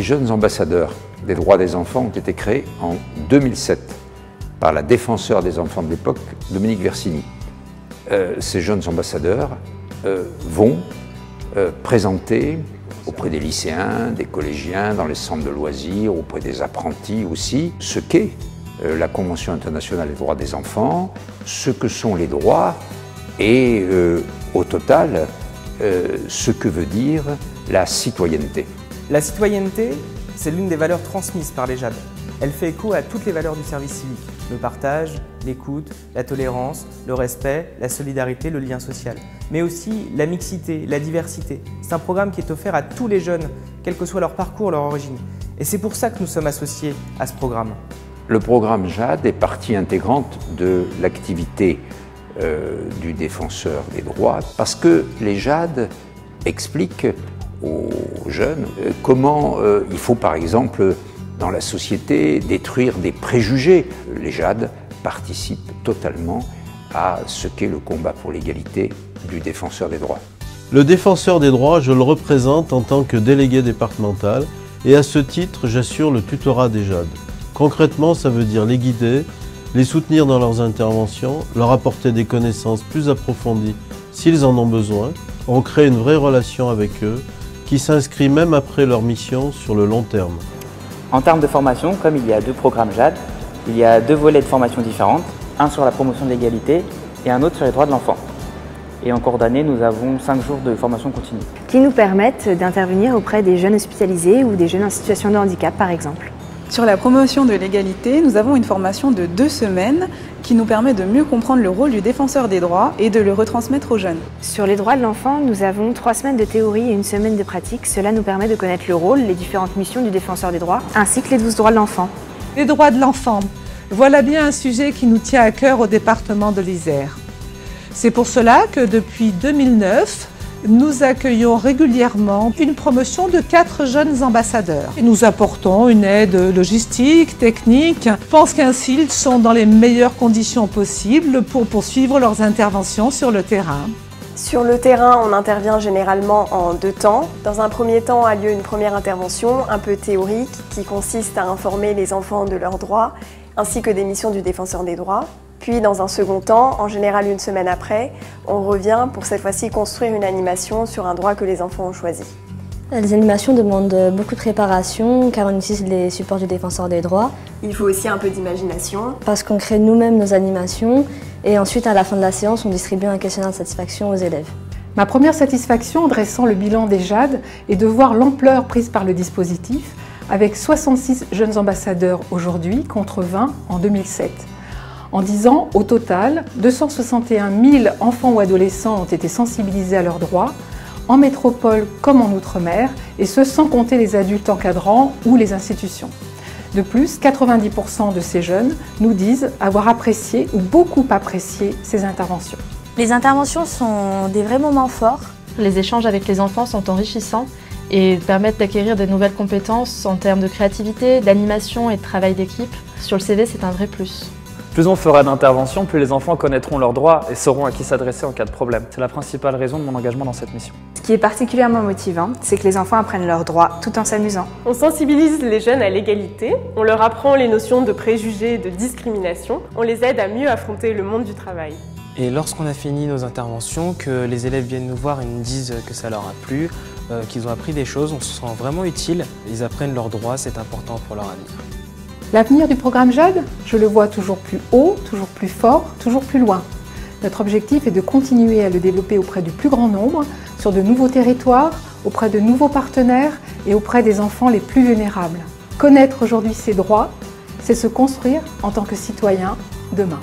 jeunes ambassadeurs des droits des enfants ont été créés en 2007 par la défenseure des enfants de l'époque, Dominique Versini. Ces jeunes ambassadeurs vont présenter auprès des lycéens, des collégiens, dans les centres de loisirs, auprès des apprentis aussi, ce qu'est la Convention internationale des droits des enfants, ce que sont les droits et au total, ce que veut dire la citoyenneté. La citoyenneté, c'est l'une des valeurs transmises par les JAD. Elle fait écho à toutes les valeurs du service civique, le partage, l'écoute, la tolérance, le respect, la solidarité, le lien social, mais aussi la mixité, la diversité. C'est un programme qui est offert à tous les jeunes, quel que soit leur parcours, leur origine. Et c'est pour ça que nous sommes associés à ce programme. Le programme JAD est partie intégrante de l'activité du défenseur des droits parce que les JAD expliquent aux jeunes comment il faut par exemple dans la société détruire des préjugés. Les JAD participent totalement à ce qu'est le combat pour l'égalité du défenseur des droits. Le défenseur des droits, je le représente en tant que délégué départemental et à ce titre, j'assure le tutorat des JAD. Concrètement, ça veut dire les guider, les soutenir dans leurs interventions, leur apporter des connaissances plus approfondies s'ils en ont besoin. On crée une vraie relation avec eux qui s'inscrit même après leur mission sur le long terme. En termes de formation, comme il y a 2 programmes JAD, il y a 2 volets de formation différentes, un sur la promotion de l'égalité et un autre sur les droits de l'enfant. Et en cours d'année, nous avons 5 jours de formation continue. Qui nous permettent d'intervenir auprès des jeunes hospitalisés ou des jeunes en situation de handicap par exemple. Sur la promotion de l'égalité, nous avons une formation de 2 semaines qui nous permet de mieux comprendre le rôle du défenseur des droits et de le retransmettre aux jeunes. Sur les droits de l'enfant, nous avons 3 semaines de théorie et 1 semaine de pratique. Cela nous permet de connaître le rôle, les différentes missions du défenseur des droits, ainsi que les 12 droits de l'enfant. Les droits de l'enfant, voilà bien un sujet qui nous tient à cœur au département de l'Isère. C'est pour cela que depuis 2009, nous accueillons régulièrement une promotion de 4 jeunes ambassadeurs. Et nous apportons une aide logistique, technique. Je pense qu'ainsi, ils sont dans les meilleures conditions possibles pour poursuivre leurs interventions sur le terrain. Sur le terrain, on intervient généralement en 2 temps. Dans un premier temps a lieu une première intervention un peu théorique qui consiste à informer les enfants de leurs droits ainsi que des missions du défenseur des droits. Puis dans un second temps, en général 1 semaine après, on revient pour cette fois-ci construire une animation sur un droit que les enfants ont choisi. Les animations demandent beaucoup de préparation car on utilise les supports du défenseur des droits. Il faut aussi un peu d'imagination. Parce qu'on crée nous-mêmes nos animations et ensuite à la fin de la séance, on distribue un questionnaire de satisfaction aux élèves. Ma première satisfaction en dressant le bilan des JAD est de voir l'ampleur prise par le dispositif avec 66 jeunes ambassadeurs aujourd'hui contre 20 en 2007. En 10 ans, au total, 261 000 enfants ou adolescents ont été sensibilisés à leurs droits, en métropole comme en outre-mer, et ce sans compter les adultes encadrants ou les institutions. De plus, 90% de ces jeunes nous disent avoir apprécié ou beaucoup apprécié ces interventions. Les interventions sont des vrais moments forts. Les échanges avec les enfants sont enrichissants et permettent d'acquérir de nouvelles compétences en termes de créativité, d'animation et de travail d'équipe. Sur le CV, c'est un vrai plus. Plus on fera d'interventions, plus les enfants connaîtront leurs droits et sauront à qui s'adresser en cas de problème. C'est la principale raison de mon engagement dans cette mission. Ce qui est particulièrement motivant, c'est que les enfants apprennent leurs droits tout en s'amusant. On sensibilise les jeunes à l'égalité, on leur apprend les notions de préjugés et de discrimination, on les aide à mieux affronter le monde du travail. Et lorsqu'on a fini nos interventions, que les élèves viennent nous voir et nous disent que ça leur a plu, qu'ils ont appris des choses, on se sent vraiment utile, ils apprennent leurs droits, c'est important pour leur avenir. L'avenir du programme JAD, je le vois toujours plus haut, toujours plus fort, toujours plus loin. Notre objectif est de continuer à le développer auprès du plus grand nombre, sur de nouveaux territoires, auprès de nouveaux partenaires et auprès des enfants les plus vulnérables. Connaître aujourd'hui ses droits, c'est se construire en tant que citoyen demain.